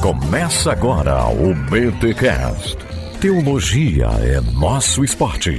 Começa agora o BTCast. Teologia é nosso esporte.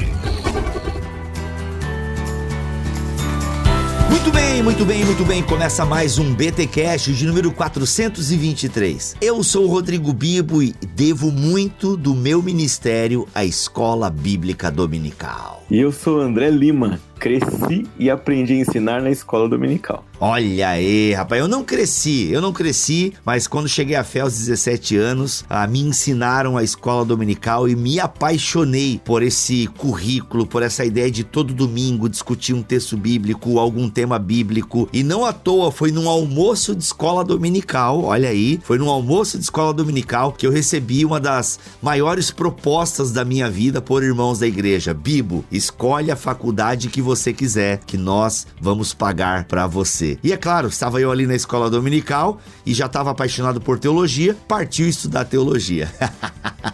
Muito bem. Começa mais um BTcast de número 423. Eu sou o Rodrigo Bibo e devo muito do meu ministério à Escola Bíblica Dominical. E eu sou André Lima. Cresci e aprendi a ensinar na escola dominical. Olha aí, rapaz, eu não cresci, mas quando cheguei à fé aos 17 anos, me ensinaram a escola dominical e me apaixonei por esse currículo, por essa ideia de todo domingo discutir um texto bíblico, algum tema bíblico, e não à toa foi num almoço de escola dominical, olha aí, foi num almoço de escola dominical que eu recebi uma das maiores propostas da minha vida por irmãos da igreja. Bibo, escolhe a faculdade que você quiser, que nós vamos pagar pra você. E é claro, estava eu ali na escola dominical e já estava apaixonado por teologia, partiu estudar teologia.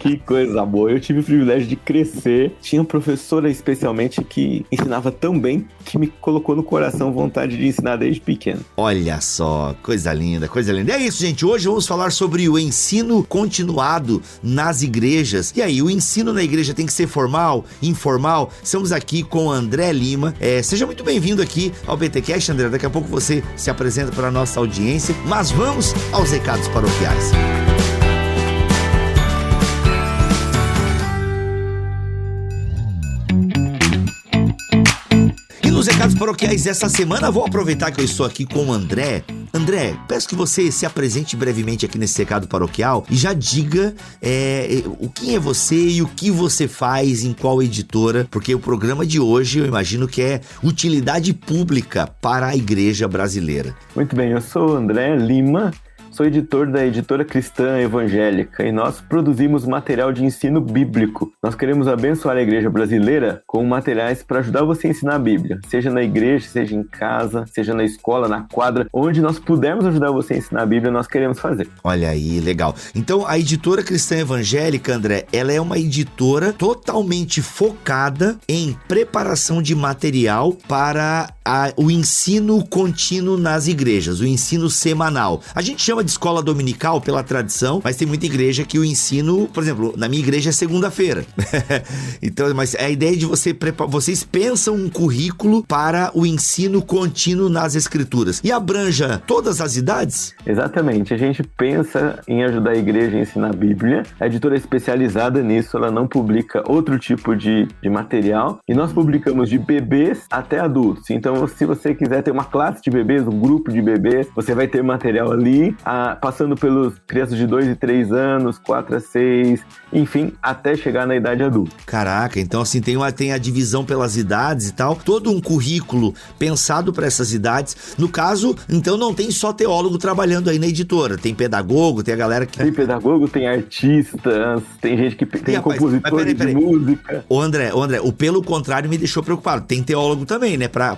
Que coisa boa, eu tive o privilégio de crescer, tinha uma professora especialmente que ensinava tão bem que me colocou no coração vontade de ensinar desde pequeno. Olha só, coisa linda. E é isso, gente, hoje vamos falar sobre o ensino continuado nas igrejas. E aí, o ensino na igreja tem que ser formal, informal? Estamos aqui com André Lima. Seja muito bem-vindo aqui ao BTcast, André, daqui a pouco você se apresenta para a nossa audiência, mas vamos aos recados paroquiais. Nos recados paroquiais dessa semana, vou aproveitar que eu estou aqui com o André. André, peço que você se apresente brevemente aqui nesse recado paroquial e já diga quem é você e o que você faz em qual editora, porque o programa de hoje eu imagino que é utilidade pública para a igreja brasileira. Muito bem, eu sou o André Lima. Sou editor da Editora Cristã Evangélica e nós produzimos material de ensino bíblico. Nós queremos abençoar a igreja brasileira com materiais para ajudar você a ensinar a Bíblia, seja na igreja, seja em casa, seja na escola, na quadra, onde nós pudermos ajudar você a ensinar a Bíblia, nós queremos fazer. O aí, legal. Então, a Editora Cristã Evangélica, André, ela é uma editora totalmente focada em preparação de material para o ensino contínuo nas igrejas, o ensino semanal. A gente chama de escola dominical pela tradição, mas tem muita igreja que o ensino, por exemplo, na minha igreja é segunda-feira. Então, mas a ideia de vocês pensam um currículo para o ensino contínuo nas escrituras e abranja todas as idades? Exatamente, a gente pensa em ajudar a igreja a ensinar a Bíblia. A editora é especializada nisso, ela não publica outro tipo de material e nós publicamos de bebês até adultos. Então, se você quiser ter uma classe de bebês, um grupo de bebês, você vai ter material ali, passando pelos crianças de 2 e 3 anos, 4 a 6, enfim, até chegar na idade adulta. Caraca, então assim, tem a divisão pelas idades e tal, todo um currículo pensado para essas idades. No caso, então não tem só teólogo trabalhando aí na editora, tem pedagogo, tem a galera que... Tem pedagogo, tem artistas, tem gente que tem compositor de música. Ô André, o pelo contrário me deixou preocupado, tem teólogo também, né, pra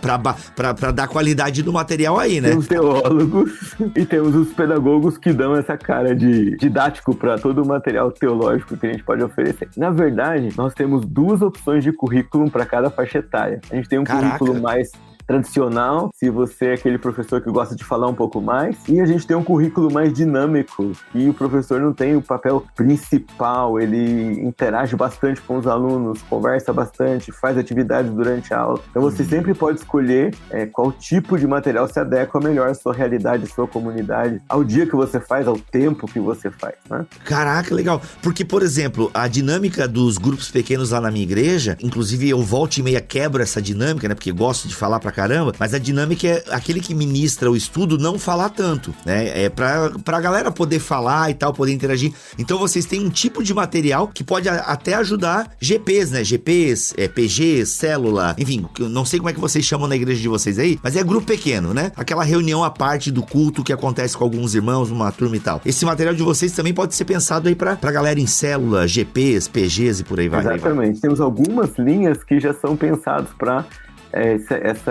dar qualidade do material aí, né? Temos teólogos e temos os pedagogos que dão essa cara de didático para todo o material teológico que a gente pode oferecer. Na verdade, nós temos 2 opções de currículo para cada faixa etária. A gente tem um currículo mais tradicional, se você é aquele professor que gosta de falar um pouco mais, e a gente tem um currículo mais dinâmico, e o professor não tem o papel principal, ele interage bastante com os alunos, conversa bastante, faz atividades durante a aula. Então você sempre pode escolher qual tipo de material se adequa melhor à sua realidade, à sua comunidade, ao dia que você faz, ao tempo que você faz, né? Caraca, legal. Porque, por exemplo, a dinâmica dos grupos pequenos lá na minha igreja, inclusive eu volta e meia quebro essa dinâmica, né? Porque gosto de falar pra caramba, mas a dinâmica é aquele que ministra o estudo não falar tanto, né? É pra galera poder falar e tal, poder interagir. Então vocês têm um tipo de material que pode até ajudar GPs, né? GPs, PGs, célula, enfim, eu não sei como é que vocês chamam na igreja de vocês aí, mas é grupo pequeno, né? Aquela reunião à parte do culto que acontece com alguns irmãos, uma turma e tal. Esse material de vocês também pode ser pensado aí pra galera em célula, GPs, PGs e por aí vai. Exatamente. Temos algumas linhas que já são pensadas para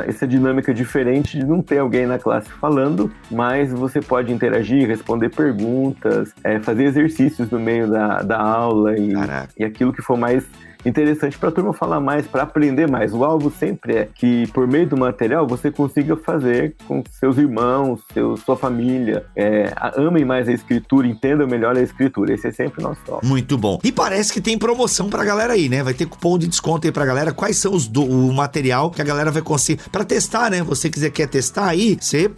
essa dinâmica diferente de não ter alguém na classe falando, mas você pode interagir, responder perguntas, fazer exercícios no meio da aula e aquilo que for mais interessante para a turma falar mais, para aprender mais. O alvo sempre é que, por meio do material, você consiga fazer com seus irmãos, sua família, amem mais a escritura, entendam melhor a escritura. Esse é sempre o nosso alvo. Muito bom. E parece que tem promoção pra galera aí, né? Vai ter cupom de desconto aí pra galera. Quais são o material que a galera vai conseguir pra testar, né? Você quer testar aí, você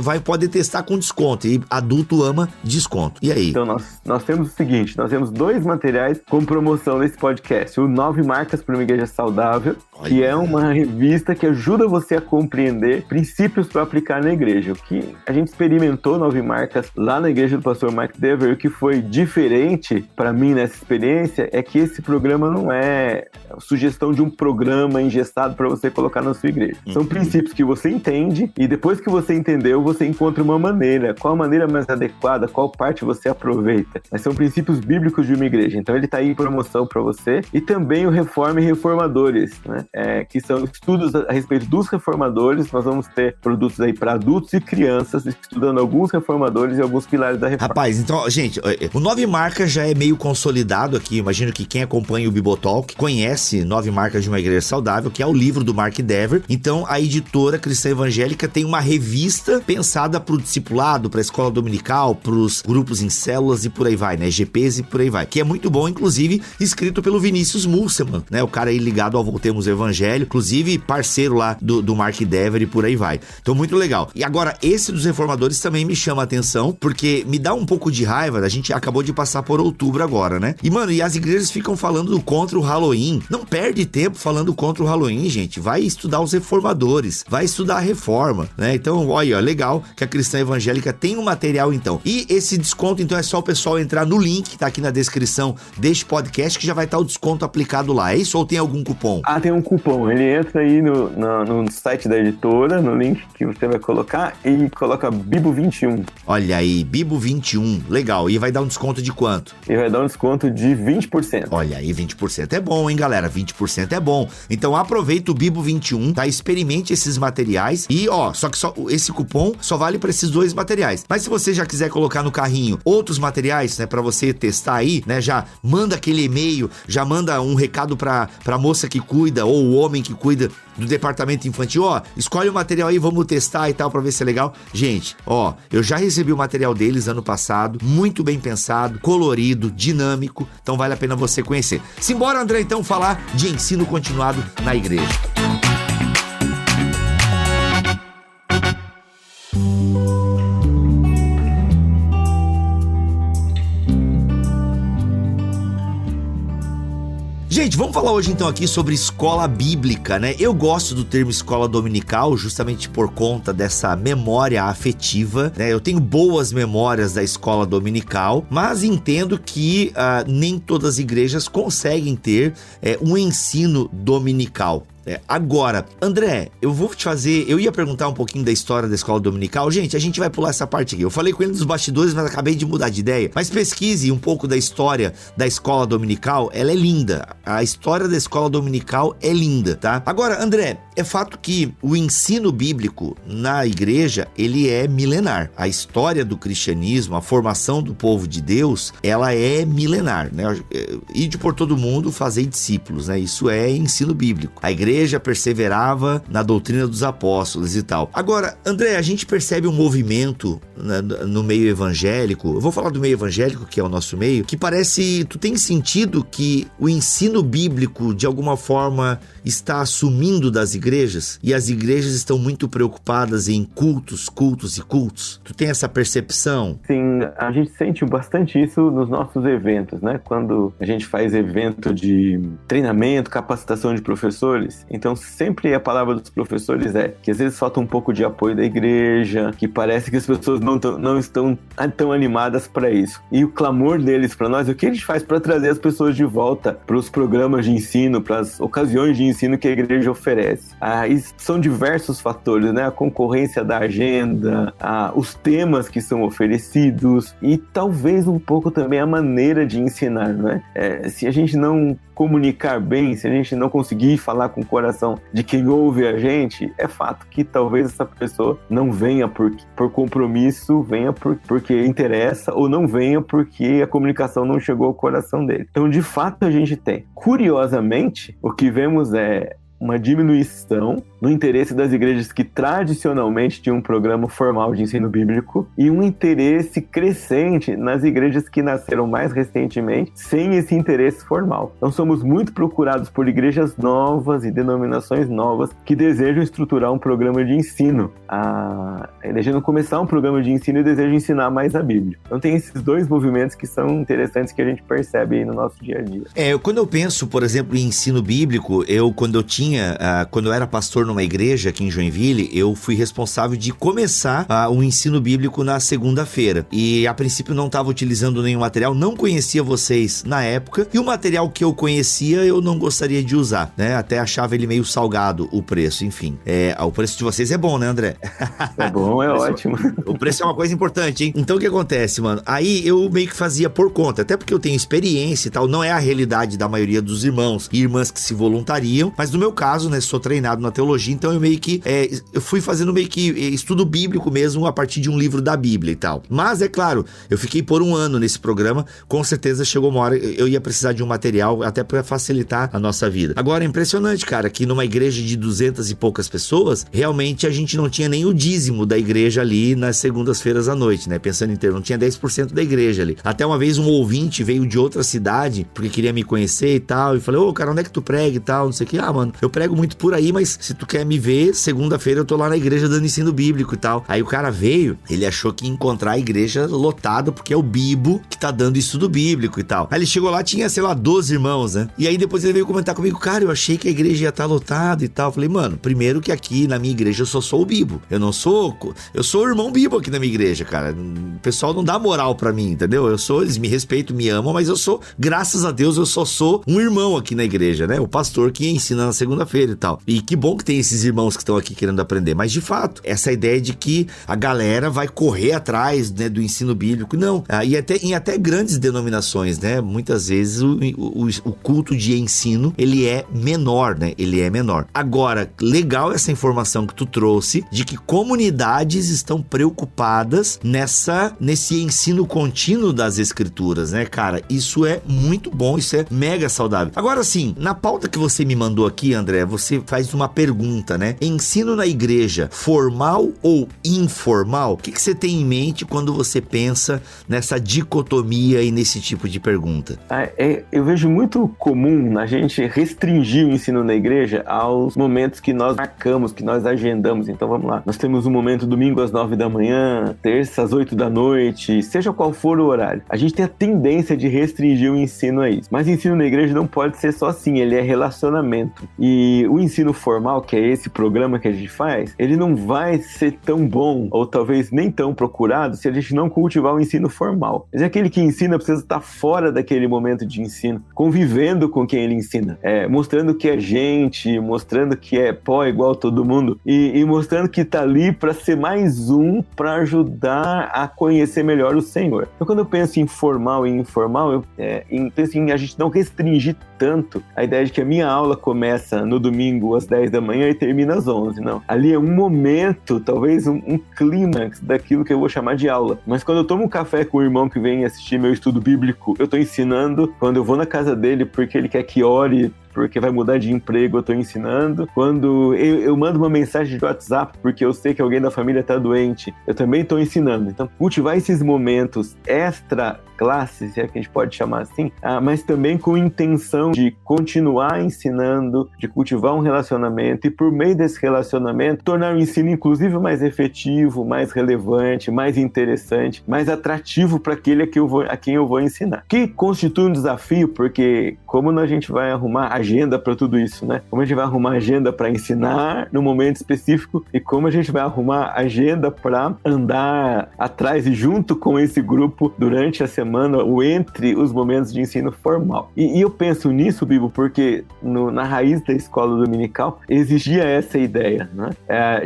vai poder testar com desconto. E adulto ama desconto. E aí? Então, nós temos o seguinte, nós temos 2 materiais com promoção nesse podcast. O 9 Marcas para uma Igreja Saudável, que é uma revista que ajuda você a compreender princípios para aplicar na igreja. O que a gente experimentou 9 Marcas lá na igreja do pastor Mark Dever, o que foi diferente para mim nessa experiência é que esse programa não é sugestão de um programa engessado para você colocar na sua igreja. São princípios que você entende e depois que você entendeu, você encontra uma maneira. Qual a maneira mais adequada, qual parte você aproveita. Mas são princípios bíblicos de uma igreja. Então ele está aí em promoção para você. E também o Reforma e Reformadores, né? Que são estudos a respeito dos reformadores. Nós vamos ter produtos aí para adultos e crianças, estudando alguns reformadores e alguns pilares da reforma. Rapaz, então, gente, o 9 Marcas já é meio consolidado aqui. Imagino que quem acompanha o Bibotalk conhece 9 Marcas de uma Igreja Saudável, que é o livro do Mark Dever. Então, a editora Cristã Evangélica tem uma revista pensada para o discipulado, para a escola dominical, para os grupos em células e por aí vai, né? GPs e por aí vai. Que é muito bom, inclusive, escrito pelo Vinícius Musselman, né? O cara aí ligado ao Voltemos Evangelho, inclusive parceiro lá do Mark Dever e por aí vai. Então, muito legal. E agora, esse dos reformadores também me chama a atenção, porque me dá um pouco de raiva. A gente acabou de passar por outubro agora, né? E, mano, as igrejas ficam falando contra o Halloween. Não perde tempo falando contra o Halloween, gente. Vai estudar os reformadores, vai estudar a reforma, né? Então, olha, legal que a Cristã Evangélica tem um material, então. E esse desconto, então, é só o pessoal entrar no link que tá aqui na descrição deste podcast, que já vai estar o desconto aplicado lá. É isso ou tem algum cupom? Tem um cupom. Ele entra aí no site da editora, no link que você vai colocar e coloca Bibo21. Olha aí, Bibo21. Legal. E vai dar um desconto de quanto? E vai dar um desconto de 20%. Olha aí, 20% é bom, hein, galera? 20% é bom. Então aproveita o Bibo21, tá? Experimente esses materiais e, só que esse cupom só vale para esses 2 materiais. Mas se você já quiser colocar no carrinho outros materiais, né, para você testar aí, né, já manda aquele e-mail, já manda um recado pra moça que cuida ou o homem que cuida do departamento infantil, escolhe o material aí, vamos testar e tal, pra ver se é legal. Gente, eu já recebi o material deles ano passado, muito bem pensado, colorido, dinâmico, então vale a pena você conhecer. Simbora, André, então, falar de ensino continuado na igreja. Gente, vamos falar hoje então aqui sobre escola bíblica, né? Eu gosto do termo escola dominical justamente por conta dessa memória afetiva, né? Eu tenho boas memórias da escola dominical, mas entendo que nem todas as igrejas conseguem ter um ensino dominical. Agora, André, eu ia perguntar um pouquinho da história da escola dominical. Gente, a gente vai pular essa parte aqui. Eu falei com ele nos bastidores, mas acabei de mudar de ideia. Mas pesquise um pouco da história da escola dominical, ela é linda. A história da escola dominical é linda, tá? Agora, André, é fato que o ensino bíblico na igreja, ele é milenar. A história do cristianismo, a formação do povo de Deus, ela é milenar, né? Ide por todo mundo, fazer discípulos, né? Isso é ensino bíblico. A igreja perseverava na doutrina dos apóstolos e tal. Agora, André, a gente percebe um movimento no meio evangélico, eu vou falar do meio evangélico, que é o nosso meio, que parece, tu tem sentido que o ensino bíblico, de alguma forma, está assumindo das igrejas, e as igrejas estão muito preocupadas em cultos. Tu tem essa percepção? Sim, a gente sente bastante isso nos nossos eventos, né? Quando a gente faz evento de treinamento, capacitação de professores, então sempre a palavra dos professores é que às vezes falta um pouco de apoio da igreja, que parece que as pessoas não estão tão animadas para isso. E o clamor deles para nós, o que a gente faz para trazer as pessoas de volta para os programas de ensino, para as ocasiões de ensino que a igreja oferece. E são diversos fatores, né? A concorrência da agenda, os temas que são oferecidos e talvez um pouco também a maneira de ensinar, né? Se a gente não comunicar bem, se a gente não conseguir falar com o coração de quem ouve a gente, é fato que talvez essa pessoa não venha por compromisso, venha porque interessa, ou não venha porque a comunicação não chegou ao coração dele. Então, de fato, a gente tem. Curiosamente, o que vemos é uma diminuição no interesse das igrejas que tradicionalmente tinham um programa formal de ensino bíblico e um interesse crescente nas igrejas que nasceram mais recentemente sem esse interesse formal. Então somos muito procurados por igrejas novas e denominações novas que desejam estruturar um programa de ensino, desejam começar um programa de ensino e desejam ensinar mais a Bíblia. Então tem esses dois movimentos que são interessantes que a gente percebe aí no nosso dia a dia. Quando eu penso, por exemplo, em ensino bíblico, quando eu era pastor numa igreja aqui em Joinville, eu fui responsável de começar o ensino bíblico na segunda-feira. E a princípio não estava utilizando nenhum material, não conhecia vocês na época, e o material que eu conhecia eu não gostaria de usar, né? Até achava ele meio salgado, o preço, enfim. O preço de vocês é bom, né, André? É bom, é ótimo. O preço é uma coisa importante, hein? Então o que acontece, mano? Aí eu meio que fazia por conta, até porque eu tenho experiência e tal, não é a realidade da maioria dos irmãos e irmãs que se voluntariam, mas no meu caso, né, sou treinado na teologia, então eu meio que eu fui fazendo meio que estudo bíblico mesmo a partir de um livro da Bíblia e tal. Mas é claro, eu fiquei por um ano nesse programa, com certeza chegou uma hora eu ia precisar de um material até para facilitar a nossa vida. Agora é impressionante, cara, que numa igreja de 200 e poucas pessoas, realmente a gente não tinha nem o dízimo da igreja ali nas segundas-feiras à noite, né? Pensando em termos, não tinha 10% da igreja ali. Até uma vez um ouvinte veio de outra cidade, porque queria me conhecer e tal, e falou, cara, onde é que tu prega e tal, não sei o que. Mano, eu prego muito por aí, mas se tu quer me ver, segunda-feira eu tô lá na igreja dando ensino bíblico e tal. Aí o cara veio, ele achou que ia encontrar a igreja lotada, porque é o Bibo que tá dando estudo bíblico e tal. Aí ele chegou lá, tinha, 12 irmãos, né? E aí depois ele veio comentar comigo, cara, eu achei que a igreja ia estar lotada e tal. Eu falei, mano, primeiro que aqui na minha igreja eu só sou o Bibo. Eu sou o irmão Bibo aqui na minha igreja, cara. O pessoal não dá moral pra mim, entendeu? Eles me respeitam, me amam, mas graças a Deus, eu só sou um irmão aqui na igreja, né? O pastor que ensina na segunda-feira e tal. E que bom que tem esses irmãos que estão aqui querendo aprender. Mas, de fato, essa ideia de que a galera vai correr atrás, né, do ensino bíblico, não. Em até grandes denominações, né? Muitas vezes o culto de ensino, ele é menor, né? Ele é menor. Agora, legal essa informação que tu trouxe de que comunidades estão preocupadas nesse ensino contínuo das escrituras, né, cara? Isso é muito bom, isso é mega saudável. Agora, sim, na pauta que você me mandou aqui, André, você faz uma pergunta, né? Ensino na igreja, formal ou informal? O que você tem em mente quando você pensa nessa dicotomia e nesse tipo de pergunta? Eu vejo muito comum a gente restringir o ensino na igreja aos momentos que nós marcamos, que nós agendamos. Então vamos lá, nós temos um momento domingo às 9 da manhã, terça às 8 da noite, seja qual for o horário. A gente tem a tendência de restringir o ensino a isso. Mas o ensino na igreja não pode ser só assim, ele é relacionamento. E o ensino formal, que é esse programa que a gente faz, ele não vai ser tão bom, ou talvez nem tão procurado, se a gente não cultivar o ensino formal. Mas aquele que ensina precisa estar fora daquele momento de ensino, convivendo com quem ele ensina, mostrando que é gente, mostrando que é pó igual todo mundo, e mostrando que tá ali para ser mais um, para ajudar a conhecer melhor o Senhor. Então quando eu penso em formal e informal, eu penso em a gente não restringir tanto a ideia de que a minha aula começa no domingo às 10 da manhã e termina às 11, não. Ali é um momento, talvez um clímax daquilo que eu vou chamar de aula. Mas quando eu tomo um café com o irmão que vem assistir meu estudo bíblico, eu tô ensinando. Quando eu vou na casa dele porque ele quer que ore, porque vai mudar de emprego, eu tô ensinando. Quando eu mando uma mensagem de WhatsApp porque eu sei que alguém da família tá doente, eu também tô ensinando. Então, cultivar esses momentos extra classe, se é que a gente pode chamar assim, mas também com intenção de continuar ensinando, de cultivar um relacionamento e por meio desse relacionamento tornar o ensino inclusive mais efetivo, mais relevante, mais interessante, mais atrativo para aquele a quem eu vou ensinar. Que constitui um desafio, porque como a gente vai arrumar agenda para tudo isso, né? Como a gente vai arrumar agenda para ensinar no momento específico e como a gente vai arrumar agenda para andar atrás e junto com esse grupo durante a semana semana ou entre os momentos de ensino formal. E eu penso nisso, Bibo, porque na raiz da escola dominical existia essa ideia, né?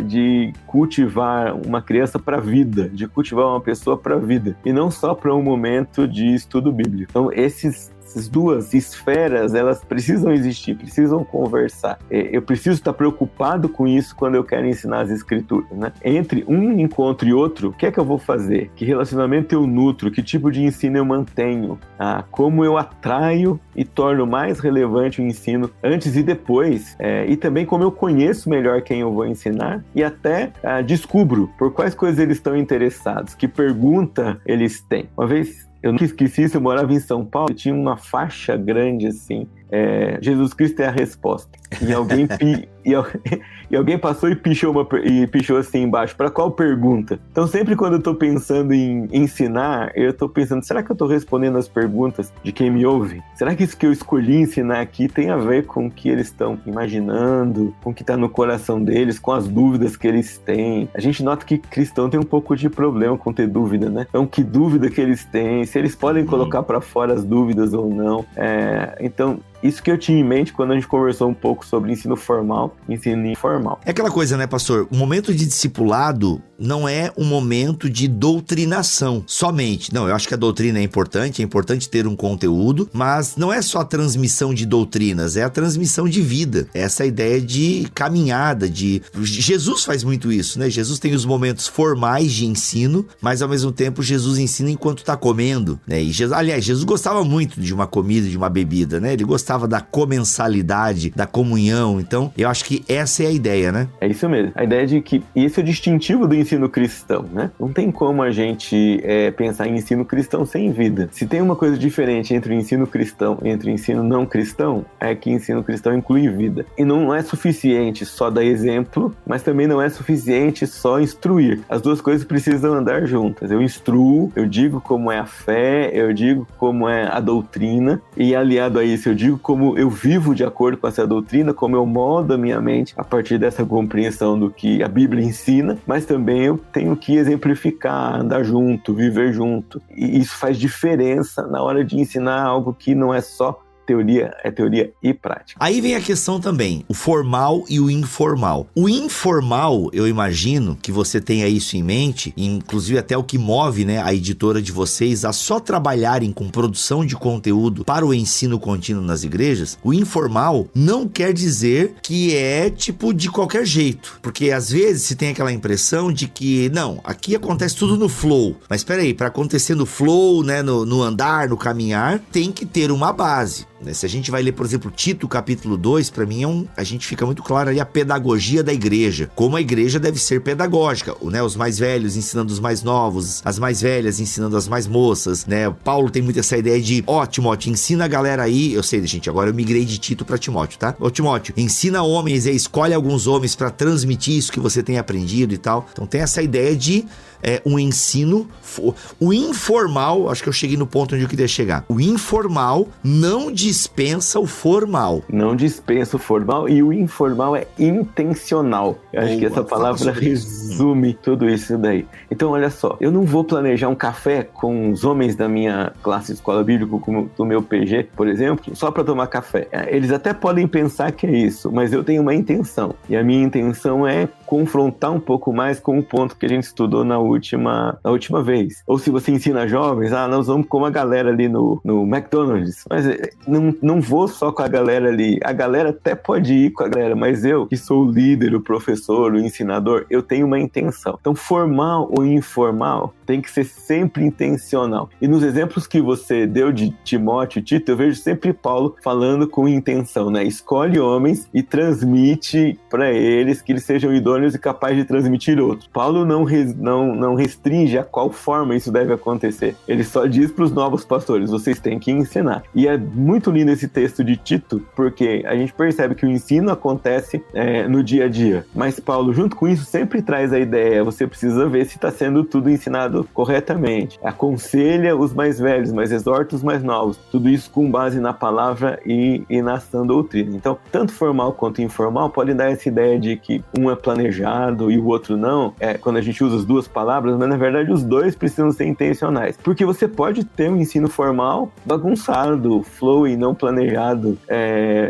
De cultivar uma criança para a vida, de cultivar uma pessoa para a vida, e não só para um momento de estudo bíblico. Então, essas duas esferas, elas precisam existir, precisam conversar. Eu preciso estar preocupado com isso quando eu quero ensinar as escrituras, né? Entre um encontro e outro, o que é que eu vou fazer? Que relacionamento eu nutro? Que tipo de ensino eu mantenho? Como eu atraio e torno mais relevante o ensino antes e depois? E também como eu conheço melhor quem eu vou ensinar e até descubro por quais coisas eles estão interessados, que pergunta eles têm. Uma vez, eu nunca esqueci isso, eu morava em São Paulo e tinha uma faixa grande assim, Jesus Cristo é a resposta. E alguém, e alguém passou e pichou assim embaixo, para qual pergunta? Então sempre quando eu tô pensando em ensinar, eu tô pensando, será que eu tô respondendo as perguntas de quem me ouve? Será que isso que eu escolhi ensinar aqui tem a ver com o que eles estão imaginando, com o que tá no coração deles, com as dúvidas que eles têm? A gente nota que cristão tem um pouco de problema com ter dúvida, né? Então que dúvida que eles têm, se eles podem colocar para fora as dúvidas ou não. Então isso que eu tinha em mente quando a gente conversou um pouco sobre ensino formal e ensino informal. É aquela coisa, né, pastor? O momento de discipulado não é um momento de doutrinação somente. Não, eu acho que a doutrina é importante ter um conteúdo, mas não é só a transmissão de doutrinas, é a transmissão de vida. Essa ideia de caminhada, Jesus faz muito isso, né? Jesus tem os momentos formais de ensino, mas ao mesmo tempo Jesus ensina enquanto está comendo, né? E Jesus gostava muito de uma comida, de uma bebida, né? Ele gostava da comensalidade, da comunhão. Então, eu acho que essa é a ideia, né? É isso mesmo. A ideia de que esse é o distintivo do ensino cristão, né? Não tem como a gente pensar em ensino cristão sem vida. Se tem uma coisa diferente entre o ensino cristão e entre o ensino não cristão, é que o ensino cristão inclui vida. E não é suficiente só dar exemplo, mas também não é suficiente só instruir. As duas coisas precisam andar juntas. Eu instruo, eu digo como é a fé, eu digo como é a doutrina, e aliado a isso eu digo como eu vivo de acordo com essa doutrina, como eu moldo a minha mente a partir dessa compreensão do que a Bíblia ensina, mas também eu tenho que exemplificar, andar junto, viver junto. E isso faz diferença na hora de ensinar algo que não é só teoria, é teoria e prática. Aí vem a questão também, o formal e o informal. O informal, eu imagino que você tenha isso em mente, inclusive até o que move, né, a editora de vocês a só trabalharem com produção de conteúdo para o ensino contínuo nas igrejas. O informal não quer dizer que é tipo de qualquer jeito, porque às vezes se tem aquela impressão de que, não, aqui acontece tudo no flow, mas espera aí, para acontecer no flow, né, no andar, no caminhar, tem que ter uma base. Se a gente vai ler, por exemplo, Tito capítulo 2, para mim a gente fica muito claro ali a pedagogia da igreja, como a igreja deve ser pedagógica, né? Os mais velhos ensinando os mais novos, as mais velhas ensinando as mais moças, né? Paulo tem muito essa ideia de, Timóteo, ensina a galera aí, eu sei, gente, agora eu migrei de Tito para Timóteo, tá? Timóteo, ensina homens, escolhe alguns homens para transmitir isso que você tem aprendido e tal. Então tem essa ideia de um ensino, o informal, acho que eu cheguei no ponto onde eu queria chegar. O informal não dispensa o formal. Não dispensa o formal, e o informal é intencional. Eu acho que essa palavra resume tudo isso daí. Então, olha só, eu não vou planejar um café com os homens da minha classe de escola bíblica, como do meu PG, por exemplo, só para tomar café. Eles até podem pensar que é isso, mas eu tenho uma intenção. E a minha intenção é confrontar um pouco mais com o ponto que a gente estudou na última vez. Ou se você ensina jovens, nós vamos com a galera ali no McDonald's. Mas não vou só com a galera ali. A galera até pode ir com a galera, mas eu, que sou o líder, o professor, o ensinador, eu tenho uma intenção. Então, formal ou informal tem que ser sempre intencional. E nos exemplos que você deu de Timóteo e Tito, eu vejo sempre Paulo falando com intenção, né? Escolhe homens e transmite para eles que eles sejam idôneos e capazes de transmitir outros. Paulo não restringe a qual forma isso deve acontecer. Ele só diz para os novos pastores, vocês têm que ensinar. E é muito lindo esse texto de Tito, porque a gente percebe que o ensino acontece no dia a dia. Mas Paulo, junto com isso, sempre traz a ideia, você precisa ver se está sendo tudo ensinado ensinado corretamente. Aconselha os mais velhos, mas exorta os mais novos. Tudo isso com base na palavra e na sã doutrina. Então, tanto formal quanto informal podem dar essa ideia de que um é planejado e o outro não, quando a gente usa as duas palavras, mas na verdade os dois precisam ser intencionais. Porque você pode ter um ensino formal bagunçado, flow e não planejado.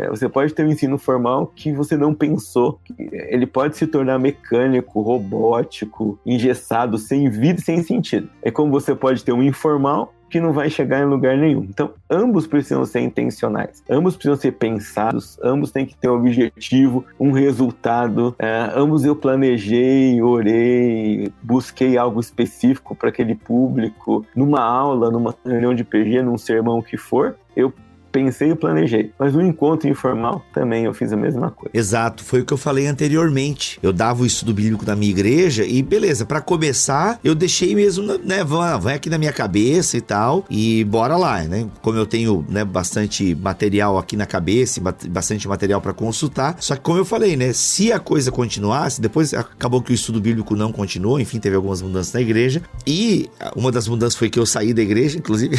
Você pode ter um ensino formal que você não pensou. Ele pode se tornar mecânico, robótico, engessado, sem vida e sem sentido. É como você pode ter um informal que não vai chegar em lugar nenhum. Então, ambos precisam ser intencionais, ambos precisam ser pensados, ambos têm que ter um objetivo, um resultado, ambos eu planejei, orei, busquei algo específico para aquele público, numa aula, numa reunião de PG, num sermão, o que for, eu pensei e planejei. Mas no encontro informal também eu fiz a mesma coisa. Exato, foi o que eu falei anteriormente. Eu dava o estudo bíblico na minha igreja e beleza, pra começar eu deixei mesmo, né, vai aqui na minha cabeça e tal, e bora lá, né? Como eu tenho, né, bastante material aqui na cabeça, bastante material pra consultar, só que como eu falei, né, se a coisa continuasse, depois acabou que o estudo bíblico não continuou, enfim, teve algumas mudanças na igreja, e uma das mudanças foi que eu saí da igreja, inclusive,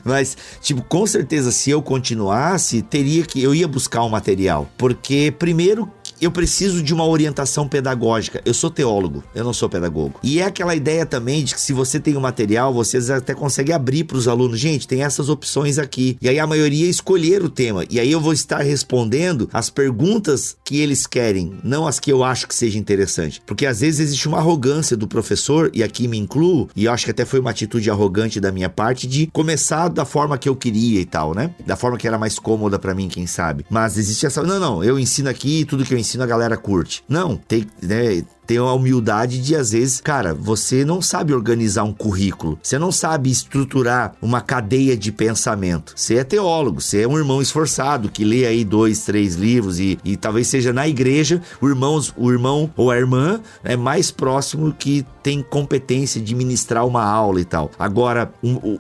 mas, tipo, com certeza se eu continuasse, eu ia buscar um material, porque primeiro eu preciso de uma orientação pedagógica. Eu sou teólogo, eu não sou pedagogo. E é aquela ideia também de que se você tem um material, vocês até conseguem abrir para os alunos. Gente, tem essas opções aqui. E aí a maioria escolher o tema. E aí eu vou estar respondendo as perguntas que eles querem, não as que eu acho que seja interessante. Porque às vezes existe uma arrogância do professor, e aqui me incluo, e eu acho que até foi uma atitude arrogante da minha parte, de começar da forma que eu queria e tal, né? Da forma que era mais cômoda para mim, quem sabe. Mas existe essa... Não, eu ensino aqui, tudo que eu ensino a galera curte. Não, tem, né, tem a humildade de, às vezes, cara, você não sabe organizar um currículo, você não sabe estruturar uma cadeia de pensamento. Você é teólogo, você é um irmão esforçado que lê aí 2, 3 livros e talvez seja na igreja o irmão ou a irmã é mais próximo que tem competência de ministrar uma aula e tal. Agora,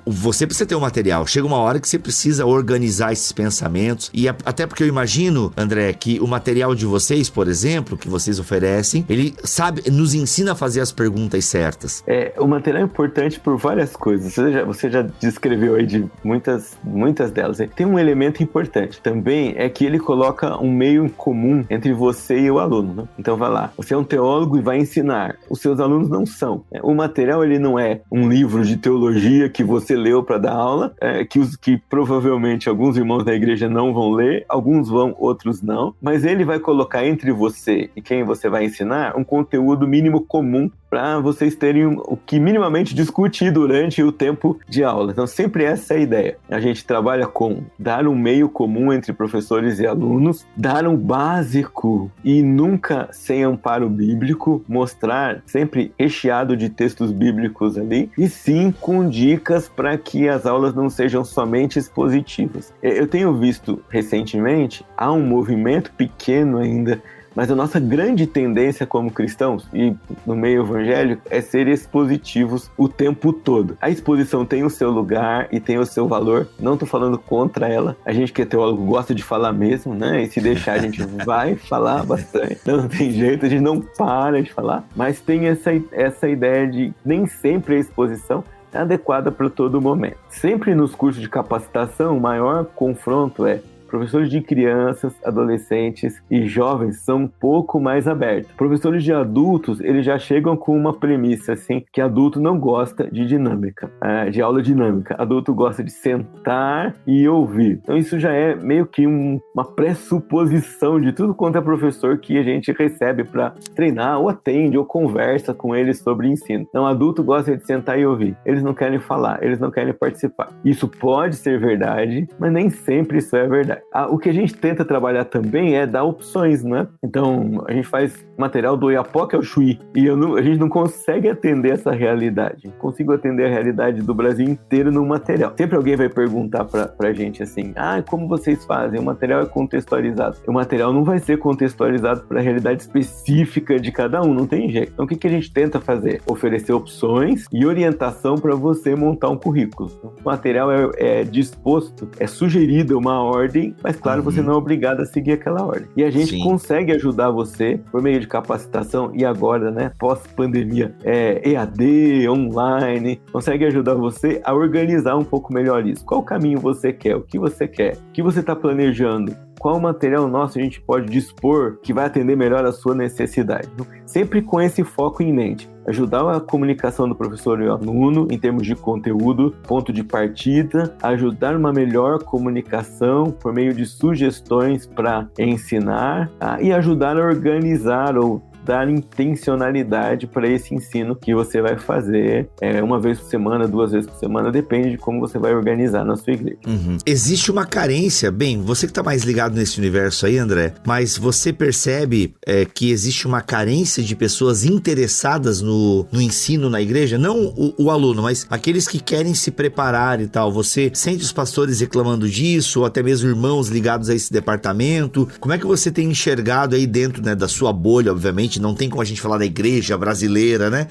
você precisa ter um material. Chega uma hora que você precisa organizar esses pensamentos e até porque eu imagino, André, que o material de vocês, por exemplo, que vocês oferecem, ele nos ensina a fazer as perguntas certas. O material é importante por várias coisas. Você já descreveu aí de muitas delas. Tem um elemento importante também, é que ele coloca um meio em comum entre você e o aluno, né? Então vai lá, você é um teólogo e vai ensinar. Os seus alunos não são. O material, ele não é um livro de teologia que você leu para dar aula, que provavelmente alguns irmãos da igreja não vão ler, alguns vão, outros não, mas ele vai colocar entre você e quem você vai ensinar um conteúdo mínimo comum para vocês terem o que minimamente discutir durante o tempo de aula. Então sempre essa é a ideia. A gente trabalha com dar um meio comum entre professores e alunos, dar um básico e nunca sem amparo bíblico, mostrar sempre recheado de textos bíblicos ali, e sim com dicas para que as aulas não sejam somente expositivas. Eu tenho visto recentemente, há um movimento pequeno ainda, mas a nossa grande tendência como cristãos e no meio evangélico é ser expositivos o tempo todo. A exposição tem o seu lugar e tem o seu valor. Não estou falando contra ela. A gente que é teólogo gosta de falar mesmo, né? E se deixar a gente vai falar bastante. Não tem jeito, a gente não para de falar. Mas tem essa ideia de nem sempre a exposição é adequada para todo momento. Sempre nos cursos de capacitação, o maior confronto é professores de crianças, adolescentes e jovens são um pouco mais abertos. Professores de adultos, eles já chegam com uma premissa, assim, que adulto não gosta de dinâmica, de aula dinâmica. Adulto gosta de sentar e ouvir. Então isso já é meio que uma pressuposição de tudo quanto é professor que a gente recebe para treinar, ou atende, ou conversa com eles sobre ensino. Então adulto gosta de sentar e ouvir. Eles não querem falar, eles não querem participar. Isso pode ser verdade, mas nem sempre isso é verdade. O que a gente tenta trabalhar também é dar opções, né? Então, a gente faz material do Oiapoque ao Chuí e a gente não consegue atender essa realidade. Consigo atender a realidade do Brasil inteiro no material. Sempre alguém vai perguntar pra gente assim, como vocês fazem? O material é contextualizado. O material não vai ser contextualizado para a realidade específica de cada um, não tem jeito. Então, o que a gente tenta fazer? Oferecer opções e orientação para você montar um currículo. O material é disposto, é sugerido uma ordem ordem, mas claro, você não é obrigado a seguir aquela ordem. E a gente consegue ajudar você por meio de capacitação, e agora, né, pós-pandemia, EAD, online, consegue ajudar você a organizar um pouco melhor isso. Qual caminho você quer? O que você quer? O que você está planejando? Qual material nosso a gente pode dispor que vai atender melhor a sua necessidade? Sempre com esse foco em mente. Ajudar a comunicação do professor e o aluno em termos de conteúdo, ponto de partida, ajudar uma melhor comunicação por meio de sugestões para ensinar, e ajudar a organizar ou dar intencionalidade para esse ensino que você vai fazer uma vez por semana, 2 vezes por semana, depende de como você vai organizar na sua igreja. Existe uma carência, bem, você que está mais ligado nesse universo aí, André, mas você percebe que existe uma carência de pessoas interessadas no ensino na igreja? Não o aluno, mas aqueles que querem se preparar e tal. Você sente os pastores reclamando disso, ou até mesmo irmãos ligados a esse departamento? Como é que você tem enxergado aí dentro, né, da sua bolha, obviamente? Não tem como a gente falar da igreja brasileira, né?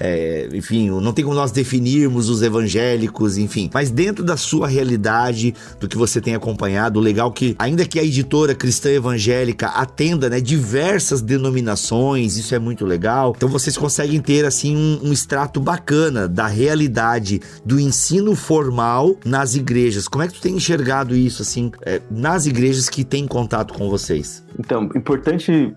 Enfim, não tem como nós definirmos os evangélicos, enfim. Mas dentro da sua realidade, do que você tem acompanhado, o legal que, ainda que a editora cristã evangélica atenda, né, diversas denominações, isso é muito legal. Então vocês conseguem ter, assim, um extrato bacana da realidade do ensino formal nas igrejas. Como é que tu tem enxergado isso, assim, nas igrejas que têm contato com vocês? Então, importante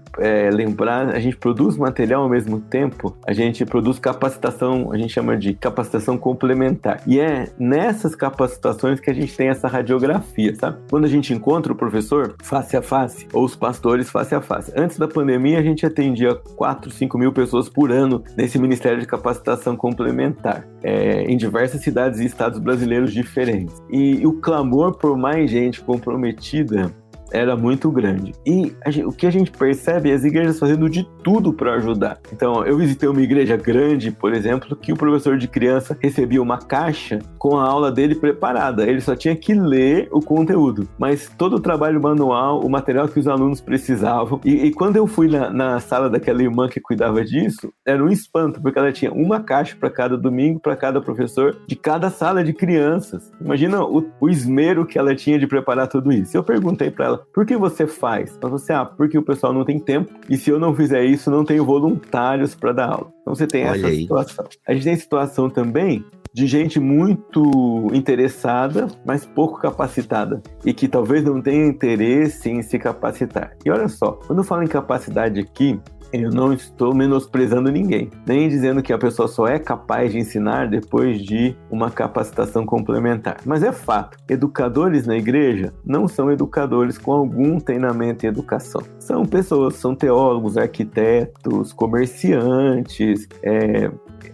lembrar, a gente produz material ao mesmo tempo, a gente produz capacitação, a gente chama de capacitação complementar. E é nessas capacitações que a gente tem essa radiografia, sabe? Quando a gente encontra o professor face a face, ou os pastores face a face. Antes da pandemia, a gente atendia 4, 5 mil pessoas por ano nesse Ministério de Capacitação Complementar, em diversas cidades e estados brasileiros diferentes. E o clamor por mais gente comprometida era muito grande. E o que a gente percebe é as igrejas fazendo de tudo para ajudar. Então, eu visitei uma igreja grande, por exemplo, que o professor de criança recebia uma caixa com a aula dele preparada. Ele só tinha que ler o conteúdo. Mas todo o trabalho manual, o material que os alunos precisavam. E quando eu fui na sala daquela irmã que cuidava disso, era um espanto, porque ela tinha uma caixa para cada domingo, para cada professor, de cada sala de crianças. Imagina o esmero que ela tinha de preparar tudo isso. Eu perguntei para ela, por que você faz? Ela falou assim, porque o pessoal não tem tempo, e se eu não fizer isso, não tenho voluntários para dar aula. Então você tem essa situação. A gente tem situação também de gente muito interessada, mas pouco capacitada, e que talvez não tenha interesse em se capacitar. E olha só, quando eu falo em capacidade aqui, eu não estou menosprezando ninguém, nem dizendo que a pessoa só é capaz de ensinar depois de uma capacitação complementar. Mas é fato, educadores na igreja não são educadores com algum treinamento em educação. São pessoas, são teólogos, arquitetos, comerciantes,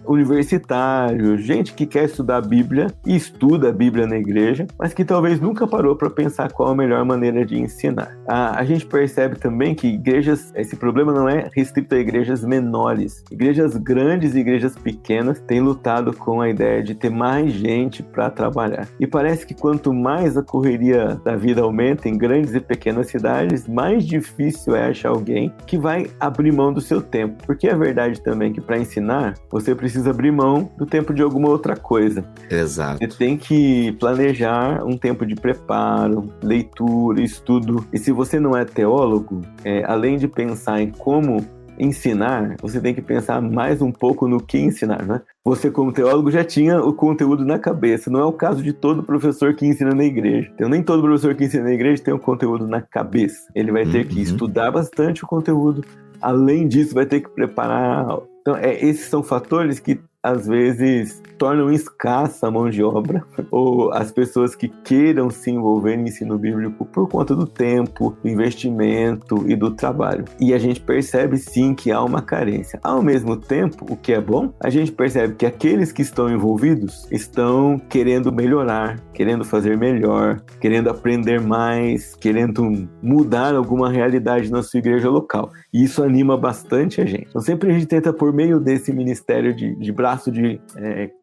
universitários, gente que quer estudar a Bíblia e estuda a Bíblia na igreja, mas que talvez nunca parou para pensar qual a melhor maneira de ensinar. A gente percebe também que igrejas, esse problema não é restrito a igrejas menores. Igrejas grandes e igrejas pequenas têm lutado com a ideia de ter mais gente para trabalhar. E parece que quanto mais a correria da vida aumenta em grandes e pequenas cidades, mais difícil é achar alguém que vai abrir mão do seu tempo. Porque é verdade também que para ensinar, você precisa abrir mão do tempo de alguma outra coisa. Exato. Você tem que planejar um tempo de preparo, leitura, estudo. E se você não é teólogo, além de pensar em como ensinar, você tem que pensar mais um pouco no que ensinar, né? Você, como teólogo, já tinha o conteúdo na cabeça. Não é o caso de todo professor que ensina na igreja. Então, nem todo professor que ensina na igreja tem o conteúdo na cabeça. Ele vai ter que estudar bastante o conteúdo. Além disso, vai ter que preparar a aula. Então, esses são fatores que, às vezes, tornam escassa a mão de obra, ou as pessoas que queiram se envolver no ensino bíblico por conta do tempo, do investimento e do trabalho. E a gente percebe, sim, que há uma carência. Ao mesmo tempo, o que é bom, a gente percebe que aqueles que estão envolvidos estão querendo melhorar, querendo fazer melhor, querendo aprender mais, querendo mudar alguma realidade na sua igreja local. E isso anima bastante a gente. Então, sempre a gente tenta, por meio desse ministério de braço de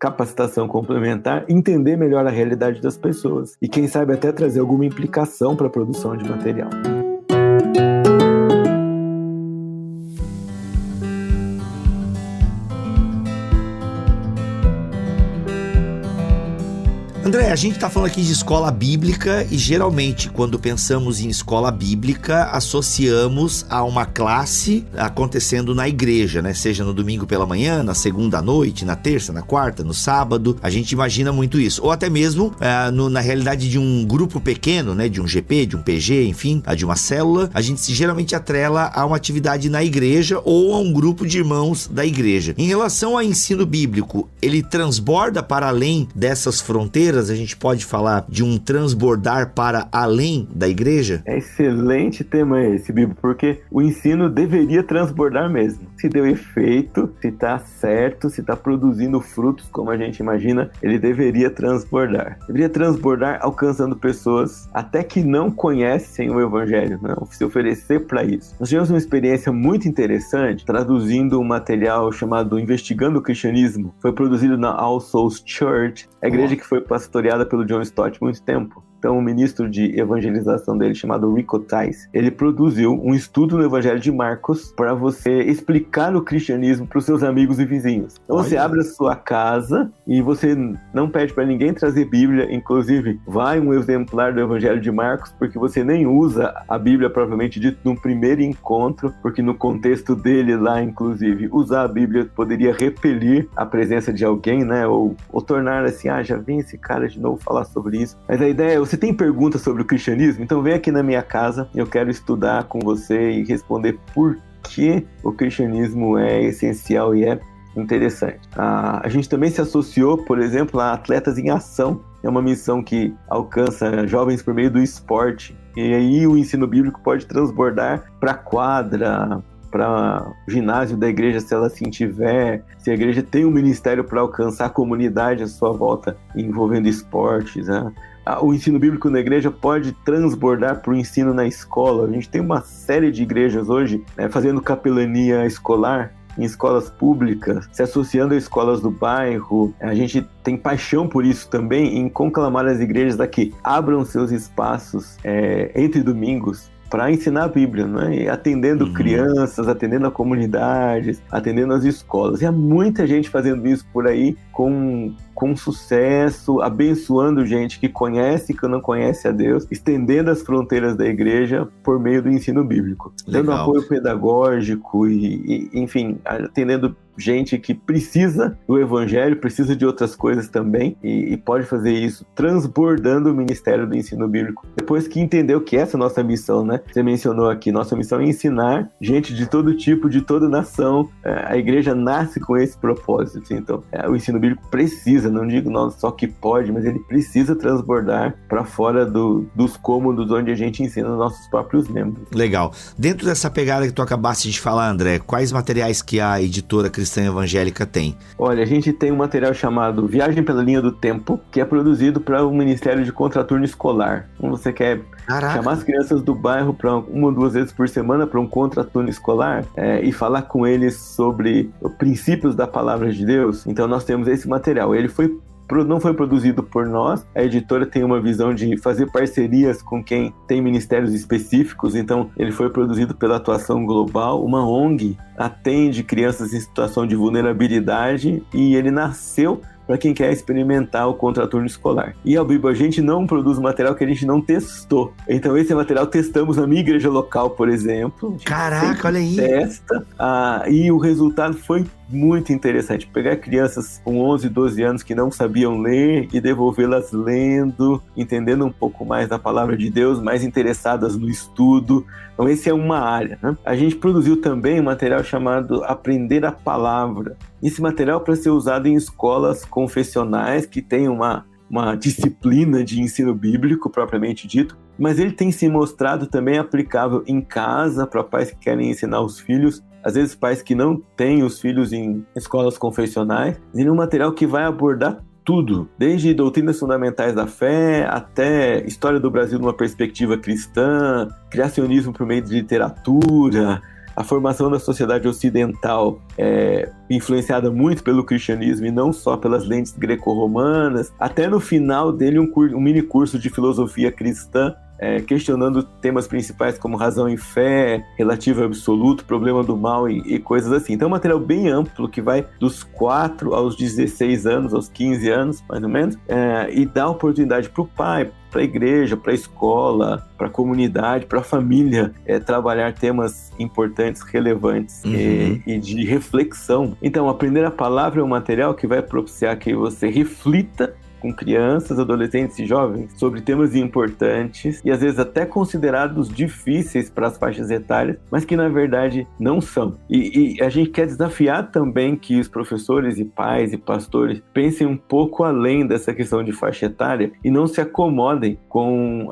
capacitação complementar, entender melhor a realidade das pessoas. E quem sabe até trazer alguma implicação para a produção de material. André, a gente tá falando aqui de escola bíblica e geralmente quando pensamos em escola bíblica associamos a uma classe acontecendo na igreja, né? Seja no domingo pela manhã, na segunda à noite, na terça, na quarta, no sábado. A gente imagina muito isso. Ou até mesmo na realidade de um grupo pequeno, né? De um GP, de um PG, enfim, de uma célula. A gente geralmente atrela a uma atividade na igreja ou a um grupo de irmãos da igreja. Em relação ao ensino bíblico, ele transborda para além dessas fronteiras? A gente pode falar de um transbordar para além da igreja? É excelente tema esse, Bibo, porque o ensino deveria transbordar mesmo. Se deu efeito, se está certo, se está produzindo frutos como a gente imagina, ele deveria transbordar. Deveria transbordar alcançando pessoas até que não conhecem o Evangelho, não se oferecer para isso. Nós tivemos uma experiência muito interessante traduzindo um material chamado Investigando o Cristianismo. Foi produzido na All Souls Church, a igreja que foi pastoreada pelo John Stott há muito tempo. Então, o ministro de evangelização dele, chamado Rico Tice, ele produziu um estudo no Evangelho de Marcos para você explicar o cristianismo para os seus amigos e vizinhos. Então, você abre a sua casa e você não pede para ninguém trazer Bíblia, inclusive vai um exemplar do Evangelho de Marcos, porque você nem usa a Bíblia propriamente dito no primeiro encontro, porque no contexto dele lá, inclusive, usar a Bíblia poderia repelir a presença de alguém, né? Ou tornar assim, já vem esse cara de novo falar sobre isso. Mas a ideia é, você tem perguntas sobre o cristianismo? Então vem aqui na minha casa, eu quero estudar com você e responder por que o cristianismo é essencial e é interessante. A gente também se associou, por exemplo, a Atletas em Ação. É uma missão que alcança jovens por meio do esporte. E aí o ensino bíblico pode transbordar para a quadra, para o ginásio da igreja, se ela assim tiver, se a igreja tem um ministério para alcançar a comunidade à sua volta, envolvendo esportes, né? O ensino bíblico na igreja pode transbordar para o ensino na escola. A gente tem uma série de igrejas hoje fazendo capelania escolar em escolas públicas, se associando a escolas do bairro. A gente tem paixão por isso também, em conclamar as igrejas a que abram seus espaços entre domingos para ensinar a Bíblia, né? Atendendo crianças, atendendo a comunidades, atendendo as escolas. E há muita gente fazendo isso por aí com sucesso, abençoando gente que conhece e que não conhece a Deus, estendendo as fronteiras da igreja por meio do ensino bíblico. Legal. Dando apoio pedagógico e, enfim, atendendo gente que precisa do evangelho, precisa de outras coisas também e pode fazer isso transbordando o ministério do ensino bíblico. Depois que entendeu que essa é a nossa missão, né? Você mencionou aqui, nossa missão é ensinar gente de todo tipo, de toda nação. A igreja nasce com esse propósito. Então, o ensino bíblico precisa, não digo só que pode, mas ele precisa transbordar para fora dos cômodos onde a gente ensina os nossos próprios membros. Legal. Dentro dessa pegada que tu acabaste de falar, André, quais materiais que a editora Cristã Evangélica tem? Olha, a gente tem um material chamado Viagem pela Linha do Tempo, que é produzido para o Ministério de Contraturno Escolar. Então você quer chamar as crianças do bairro para 1 ou 2 vezes por semana para um contraturno escolar e falar com eles sobre os princípios da palavra de Deus. Então nós temos esse material. Ele não foi produzido por nós, a editora tem uma visão de fazer parcerias com quem tem ministérios específicos, então ele foi produzido pela Atuação Global, uma ONG atende crianças em situação de vulnerabilidade e ele nasceu para quem quer experimentar o contraturno escolar. E ao Bibo, a gente não produz material que a gente não testou. Então esse material testamos na minha igreja local, por exemplo. Caraca, olha aí! Testa, e o resultado foi muito interessante. Pegar crianças com 11, 12 anos que não sabiam ler e devolvê-las lendo, entendendo um pouco mais da palavra de Deus, mais interessadas no estudo. Então esse é uma área, né? A gente produziu também um material chamado Aprender a Palavra. Esse material para ser usado em escolas confessionais que tem uma disciplina de ensino bíblico propriamente dito, mas ele tem se mostrado também aplicável em casa para pais que querem ensinar os filhos, às vezes pais que não têm os filhos em escolas confessionais, e um material que vai abordar tudo, desde doutrinas fundamentais da fé até história do Brasil numa perspectiva cristã, criacionismo por meio de literatura, a formação da sociedade ocidental influenciada muito pelo cristianismo e não só pelas lentes greco-romanas. Até no final dele um mini curso de filosofia cristã questionando temas principais como razão e fé, relativo e absoluto, problema do mal e coisas assim. Então é um material bem amplo que vai dos 4 aos 16 anos, aos 15 anos, mais ou menos, e dá oportunidade para o pai, para a igreja, para a escola, para a comunidade, para a família, trabalhar temas importantes, relevantes e de reflexão. Então, aprender a palavra é um material que vai propiciar que você reflita com crianças, adolescentes e jovens sobre temas importantes e às vezes até considerados difíceis para as faixas etárias, mas que na verdade não são. E a gente quer desafiar também que os professores e pais e pastores pensem um pouco além dessa questão de faixa etária e não se acomodem com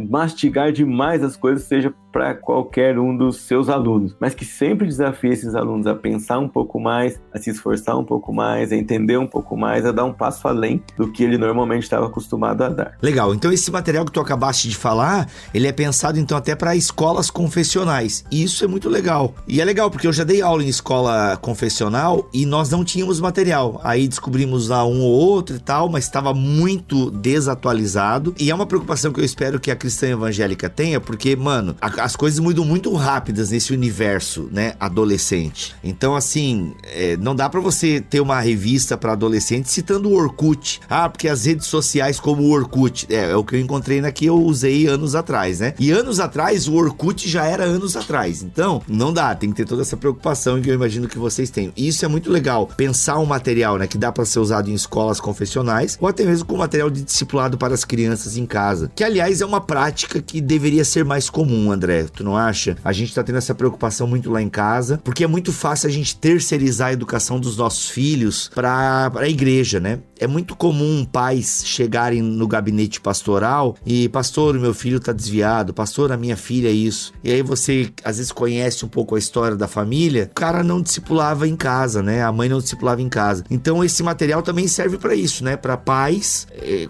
mastigar demais as coisas, seja para qualquer um dos seus alunos, mas que sempre desafie esses alunos a pensar um pouco mais, a se esforçar um pouco mais, a entender um pouco mais, a dar um passo além do que ele normalmente estava acostumado a dar. Legal, então esse material que tu acabaste de falar, ele é pensado então até para escolas confessionais, e isso é muito legal. E é legal porque eu já dei aula em escola confessional e nós não tínhamos material, aí descobrimos lá um ou outro e tal, mas estava muito desatualizado, e é uma preocupação que eu espero que a cristã evangélica tenha, porque, mano, as coisas mudam muito rápidas nesse universo, né, adolescente. Então, assim, não dá pra você ter uma revista pra adolescente citando o Orkut. Porque as redes sociais como o Orkut, é o que eu encontrei na que eu usei anos atrás, né? E anos atrás, o Orkut já era anos atrás. Então, não dá, tem que ter toda essa preocupação que eu imagino que vocês tenham. E isso é muito legal, pensar um material, né, que dá pra ser usado em escolas confessionais ou até mesmo com material de discipulado para as crianças em casa. Que, aliás, é uma prática que deveria ser mais comum, André. Tu não acha? A gente tá tendo essa preocupação muito lá em casa, porque é muito fácil a gente terceirizar a educação dos nossos filhos pra igreja, né? É muito comum pais chegarem no gabinete pastoral e, pastor, o meu filho tá desviado, pastor, a minha filha é isso. E aí você, às vezes, conhece um pouco a história da família, o cara não discipulava em casa, né? A mãe não discipulava em casa. Então, esse material também serve pra isso, né? Pra pais.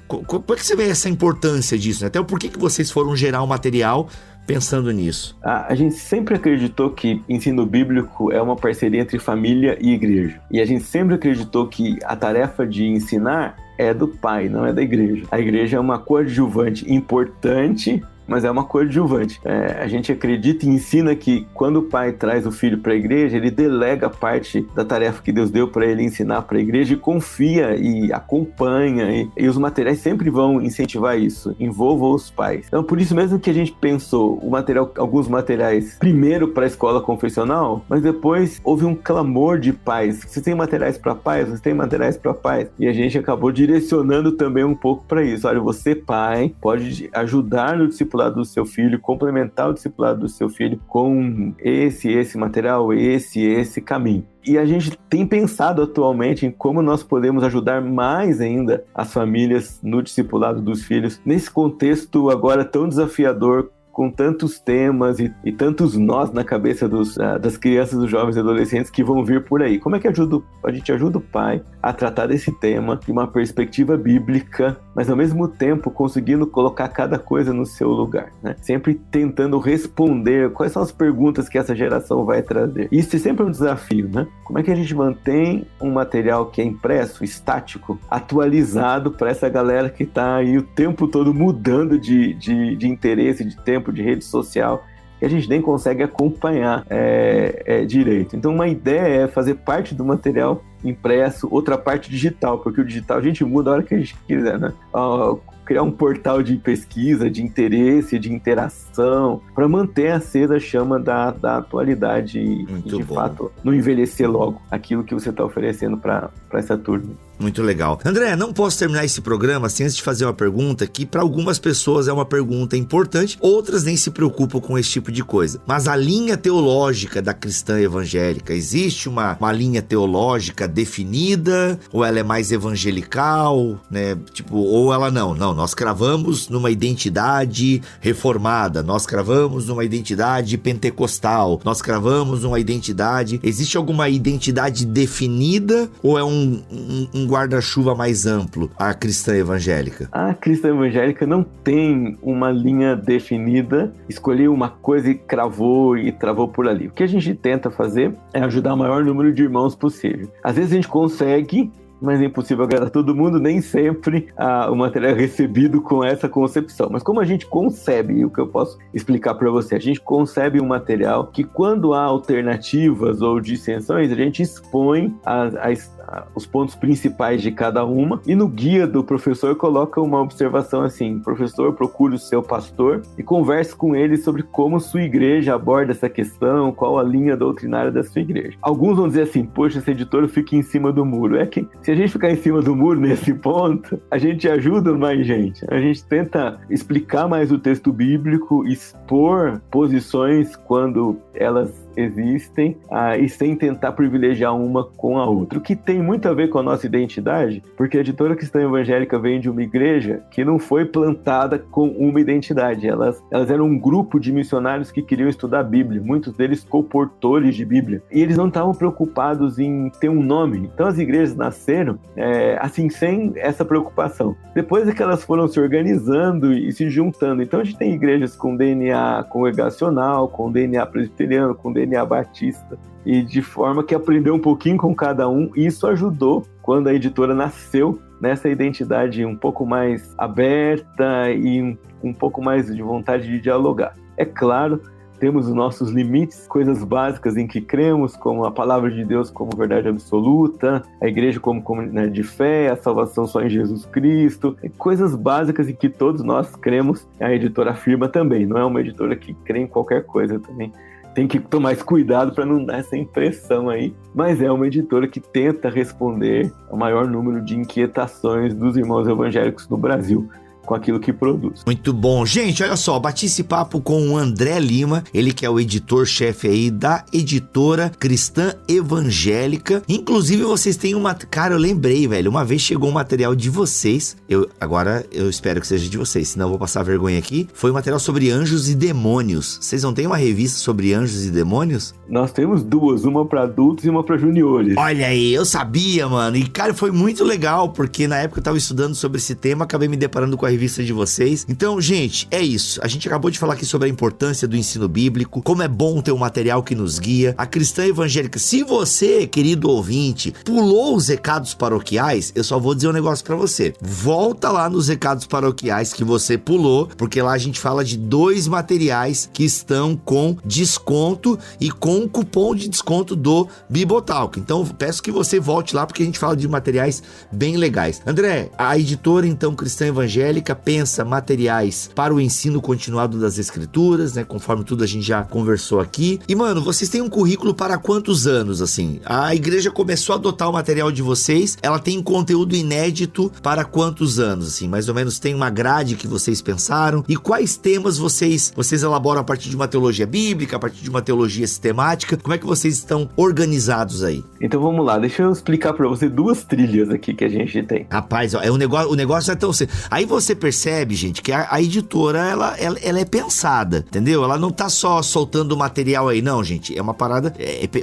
Como é que você vê essa importância disso, né? Até por que vocês foram gerar um material pensando nisso? A gente sempre acreditou que ensino bíblico é uma parceria entre família e igreja. E a gente sempre acreditou que a tarefa de ensinar é do pai, não é da igreja. A igreja é uma coadjuvante importante, mas é uma coadjuvante. A gente acredita e ensina que quando o pai traz o filho para a igreja, ele delega parte da tarefa que Deus deu para ele ensinar para a igreja e confia e acompanha, e os materiais sempre vão incentivar isso, envolva os pais. Então, por isso mesmo que a gente pensou alguns materiais primeiro para a escola confessional, mas depois houve um clamor de pais. Vocês têm materiais para pais? Vocês têm materiais para pais? E a gente acabou direcionando também um pouco para isso. Olha, você, pai, pode ajudar no discipulado do seu filho, complementar o discipulado do seu filho com esse material, esse caminho. E a gente tem pensado atualmente em como nós podemos ajudar mais ainda as famílias no discipulado dos filhos, nesse contexto agora tão desafiador, com tantos temas e tantos nós na cabeça das crianças, dos jovens e adolescentes que vão vir por aí. Como é que a gente ajuda o pai a tratar desse tema de uma perspectiva bíblica, mas ao mesmo tempo conseguindo colocar cada coisa no seu lugar, né? Sempre tentando responder quais são as perguntas que essa geração vai trazer. Isso é sempre um desafio, né? Como é que a gente mantém um material que é impresso, estático, atualizado para essa galera que está aí o tempo todo mudando de interesse, de tempo, de rede social, que a gente nem consegue acompanhar direito. Então, uma ideia é fazer parte do material impresso, outra parte digital, porque o digital a gente muda a hora que a gente quiser, né? Criar um portal de pesquisa, de interesse, de interação, para manter acesa a chama da atualidade e, de fato, não envelhecer logo aquilo que você está oferecendo para essa turma. Muito legal. André, não posso terminar esse programa sem antes de fazer uma pergunta que para algumas pessoas é uma pergunta importante, outras nem se preocupam com esse tipo de coisa. Mas a linha teológica da cristã evangélica, existe uma linha teológica definida? Ou ela é mais evangelical, né? Ou ela não, nós cravamos numa identidade reformada, nós cravamos numa identidade pentecostal, nós cravamos numa identidade... Existe alguma identidade definida ou é um guarda-chuva mais amplo, a cristã evangélica? A cristã evangélica não tem uma linha definida, escolheu uma coisa e cravou e travou por ali. O que a gente tenta fazer é ajudar o maior número de irmãos possível. Às vezes a gente consegue mas é impossível agradar todo mundo, nem sempre o material é recebido com essa concepção. Mas como a gente concebe, e o que eu posso explicar para você, a gente concebe um material que quando há alternativas ou dissensões, a gente expõe os pontos principais de cada uma, e no guia do professor coloca uma observação assim: professor, procure o seu pastor e converse com ele sobre como sua igreja aborda essa questão, qual a linha doutrinária da sua igreja. Alguns vão dizer assim: poxa, esse editor fica em cima do muro. É que se a gente ficar em cima do muro nesse ponto, a gente ajuda mais gente. A gente tenta explicar mais o texto bíblico, expor posições quando elas existem, e sem tentar privilegiar uma com a outra, o que tem muito a ver com a nossa identidade, porque a Editora Cristã Evangélica vem de uma igreja que não foi plantada com uma identidade. Elas eram um grupo de missionários que queriam estudar a Bíblia, muitos deles comportores de Bíblia, e eles não estavam preocupados em ter um nome. Então as igrejas nasceram assim, sem essa preocupação. Depois é que elas foram se organizando e se juntando. Então a gente tem igrejas com DNA congregacional, com DNA presbiteriano, com DNA batista, e de forma que aprendeu um pouquinho com cada um, e isso ajudou quando a editora nasceu nessa identidade um pouco mais aberta e um pouco mais de vontade de dialogar. É claro, temos os nossos limites, coisas básicas em que cremos, como a palavra de Deus como verdade absoluta, a igreja como comunidade de fé, a salvação só em Jesus Cristo, coisas básicas em que todos nós cremos. A editora afirma também, não é uma editora que crê em qualquer coisa também. Tem que tomar mais cuidado para não dar essa impressão aí, mas é uma editora que tenta responder ao maior número de inquietações dos irmãos evangélicos no Brasil com aquilo que produz. Muito bom. Gente, olha só, bati esse papo com o André Lima, ele que é o editor-chefe aí da Editora Cristã Evangélica. Inclusive, vocês têm uma... Cara, eu lembrei, velho, uma vez chegou um material de vocês, agora eu espero que seja de vocês, senão eu vou passar vergonha aqui. Foi um material sobre anjos e demônios. Vocês não têm uma revista sobre anjos e demônios? Nós temos duas, uma para adultos e uma para juniores. Olha aí, eu sabia, mano. E, cara, foi muito legal, porque na época eu tava estudando sobre esse tema, acabei me deparando com a revista de vocês. Então, gente, é isso. A gente acabou de falar aqui sobre a importância do ensino bíblico, como é bom ter um material que nos guia. A Cristã Evangélica, se você, querido ouvinte, pulou os recados paroquiais, eu só vou dizer um negócio pra você. Volta lá nos recados paroquiais que você pulou, porque lá a gente fala de 2 materiais que estão com desconto e com cupom de desconto do Bibotalk. Então, peço que você volte lá, porque a gente fala de materiais bem legais. André, a editora, então, Cristã Evangélica, pensa materiais para o ensino continuado das escrituras, né? Conforme tudo a gente já conversou aqui. E, mano, vocês têm um currículo para quantos anos, assim? A igreja começou a adotar o material de vocês, ela tem conteúdo inédito para quantos anos, assim? Mais ou menos tem uma grade que vocês pensaram? E quais temas vocês elaboram a partir de uma teologia bíblica, a partir de uma teologia sistemática? Como é que vocês estão organizados aí? Então vamos lá, deixa eu explicar para você 2 trilhas aqui que a gente tem. Rapaz, ó, o negócio é tão... Aí você percebe, gente, que a editora, ela é pensada, entendeu? Ela não tá só soltando material aí, não, gente. É uma parada...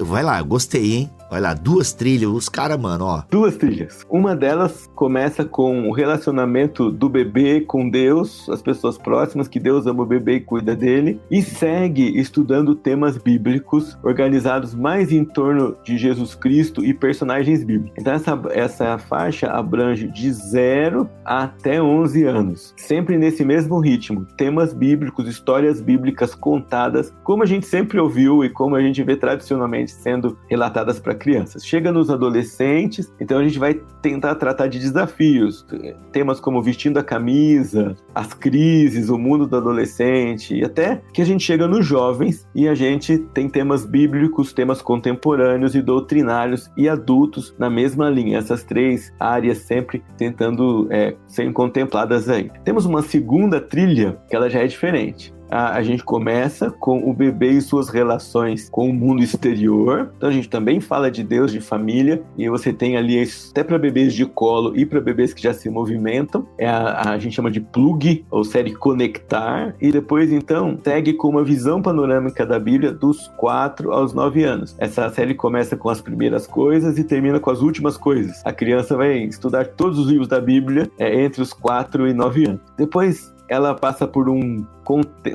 vai lá, gostei, hein? Vai lá, 2 trilhas, os caras, mano, ó. 2 trilhas. Uma delas começa com o relacionamento do bebê com Deus, as pessoas próximas, que Deus ama o bebê e cuida dele, e segue estudando temas bíblicos organizados mais em torno de Jesus Cristo e personagens bíblicos. Então essa faixa abrange de 0 até 11 anos, sempre nesse mesmo ritmo, temas bíblicos, histórias bíblicas contadas, como a gente sempre ouviu e como a gente vê tradicionalmente sendo relatadas para crianças. Chega nos adolescentes, então a gente vai tentar tratar de desafios, temas como vestindo a camisa, as crises, o mundo do adolescente, e até que a gente chega nos jovens e a gente tem temas bíblicos, temas contemporâneos e doutrinários e adultos na mesma linha. Essas 3 áreas sempre tentando serem contempladas aí. Temos uma segunda trilha que ela já é diferente. A gente começa com o bebê e suas relações com o mundo exterior. Então a gente também fala de Deus, de família, e você tem ali até para bebês de colo e para bebês que já se movimentam. A gente chama de plug, ou série Conectar, e depois então segue com uma visão panorâmica da Bíblia dos 4 aos 9 anos. Essa série começa com as primeiras coisas e termina com as últimas coisas. A criança vai estudar todos os livros da Bíblia entre os 4 e 9 anos. Depois ela passa por um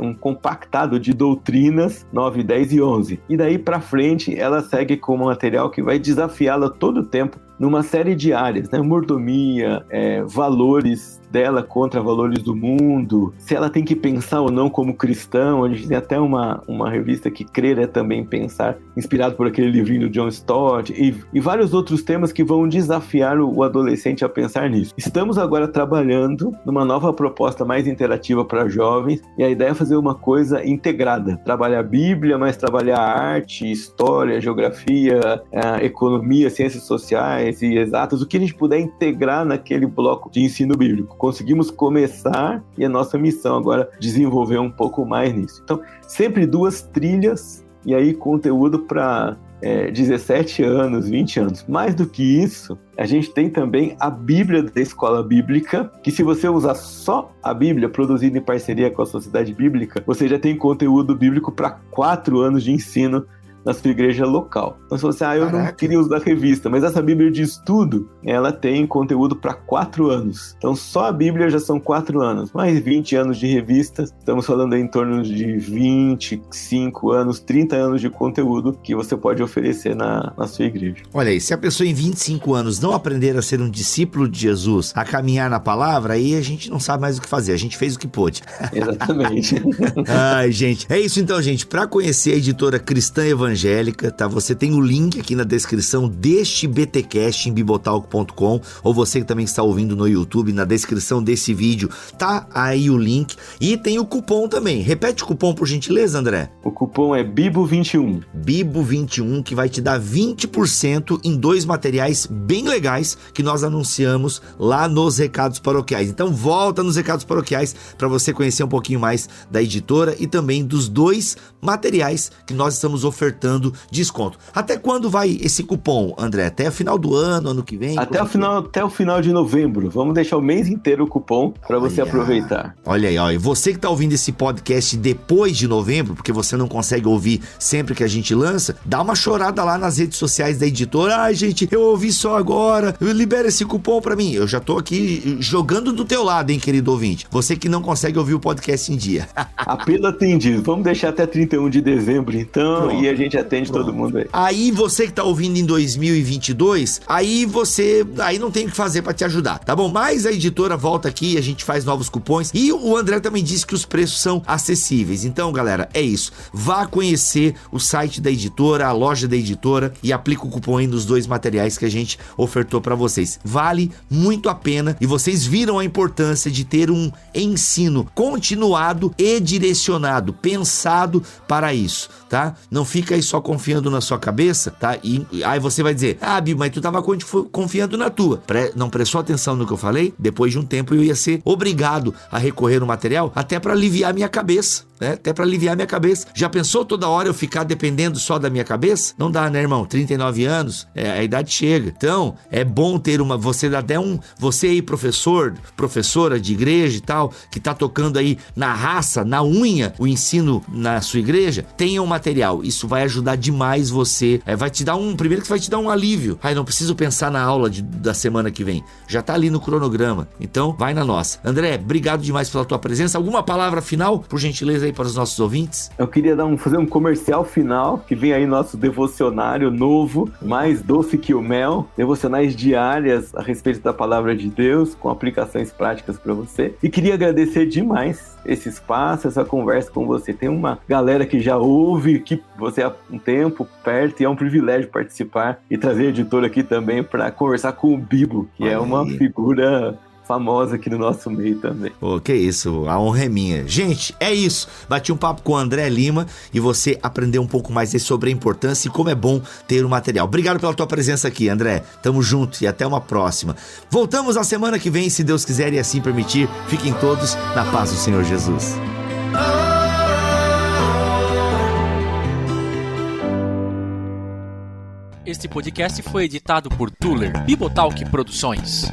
um compactado de doutrinas 9, 10 e 11. E daí para frente, ela segue com um material que vai desafiá-la todo o tempo numa série de áreas, né? Mordomia, valores dela contra valores do mundo, se ela tem que pensar ou não como cristão. A gente tem até uma revista que Crer é Também Pensar, inspirado por aquele livrinho do John Stott, e vários outros temas que vão desafiar o adolescente a pensar nisso. Estamos agora trabalhando numa nova proposta mais interativa para jovens, e a ideia é fazer uma coisa integrada, trabalhar a Bíblia, mas trabalhar arte, história, geografia, economia, ciências sociais e exatas, o que a gente puder integrar naquele bloco de ensino bíblico. Conseguimos começar e a nossa missão agora é desenvolver um pouco mais nisso. Então, sempre 2 trilhas e aí conteúdo para 17 anos, 20 anos. Mais do que isso, a gente tem também a Bíblia da Escola Bíblica, que se você usar só a Bíblia, produzida em parceria com a Sociedade Bíblica, você já tem conteúdo bíblico para 4 anos de ensino na sua igreja local. Então, se você, eu não queria usar a revista, mas essa Bíblia de estudo, ela tem conteúdo para 4 anos. Então, só a Bíblia já são 4 anos, mais 20 anos de revista, estamos falando aí em torno de 25 anos, 30 anos de conteúdo que você pode oferecer na sua igreja. Olha aí, se a pessoa em 25 anos não aprender a ser um discípulo de Jesus, a caminhar na palavra, aí a gente não sabe mais o que fazer, a gente fez o que pôde. Exatamente. Ai, gente, é isso então, gente. Para conhecer a editora Cristã Evangélica, tá? Você tem o link aqui na descrição deste BTcast em bibotalk.com, ou você que também está ouvindo no YouTube, na descrição desse vídeo tá aí o link, e tem o cupom também. Repete o cupom, por gentileza, André. O cupom é BIBO21. BIBO21, que vai te dar 20% em 2 materiais bem legais que nós anunciamos lá nos Recados Paroquiais. Então volta nos Recados Paroquiais para você conhecer um pouquinho mais da editora e também dos 2 materiais que nós estamos ofertando desconto. Até quando vai esse cupom, André? Até o final do ano que vem? Até o final de novembro. Vamos deixar o mês inteiro o cupom para você aproveitar. Olha aí, ó. E você que está ouvindo esse podcast depois de novembro, porque você não consegue ouvir sempre que a gente lança, dá uma chorada lá nas redes sociais da editora. Ai, gente, eu ouvi só agora. Libera esse cupom para mim. Eu já tô aqui jogando do teu lado, hein, querido ouvinte. Você que não consegue ouvir o podcast em dia. Apelo atendido. Vamos deixar até 31 de dezembro, então. Pronto. E a gente atende todo mundo aí. Aí você que tá ouvindo em 2022, aí não tem o que fazer pra te ajudar, tá bom? Mas a editora volta aqui, a gente faz novos cupons, e o André também disse que os preços são acessíveis. Então, galera, é isso. Vá conhecer o site da editora, a loja da editora, e aplica o cupom aí nos 2 materiais que a gente ofertou pra vocês. Vale muito a pena, e vocês viram a importância de ter um ensino continuado e direcionado, pensado para isso, tá? Não fica aí só confiando na sua cabeça, tá? E aí você vai dizer, Bibo, mas tu tava confiando na tua. Não prestou atenção no que eu falei? Depois de um tempo eu ia ser obrigado a recorrer no material até para aliviar minha cabeça, né? Até para aliviar minha cabeça. Já pensou toda hora eu ficar dependendo só da minha cabeça? Não dá, né, irmão? 39 anos, a idade chega. Então, é bom ter você aí, professora de igreja e tal, que tá tocando aí na raça, na unha, o ensino na sua igreja, tenha um material. Isso vai ajudar demais você. Vai te dar primeiro que vai te dar um alívio. Não preciso pensar na aula da semana que vem. Já tá ali no cronograma. Então, vai na nossa. André, obrigado demais pela tua presença. Alguma palavra final, por gentileza, aí para os nossos ouvintes? Eu queria fazer um comercial final, que vem aí nosso devocionário novo, mais doce que o mel, devocionais diárias a respeito da palavra de Deus, com aplicações práticas para você. E queria agradecer demais esse espaço, essa conversa com você. Tem uma galera que já ouve, que você há um tempo perto, e é um privilégio participar e trazer a editora aqui também para conversar com o Bibo, que é uma figura famosa aqui no nosso meio também. Que isso, a honra é minha. Gente, é isso. Bati um papo com o André Lima e você aprendeu um pouco mais sobre a importância e como é bom ter o material. Obrigado pela tua presença aqui, André. Tamo junto e até uma próxima. Voltamos na semana que vem, se Deus quiser e assim permitir. Fiquem todos na paz do Senhor Jesus. Este podcast foi editado por Tuller Bibotalk Produções.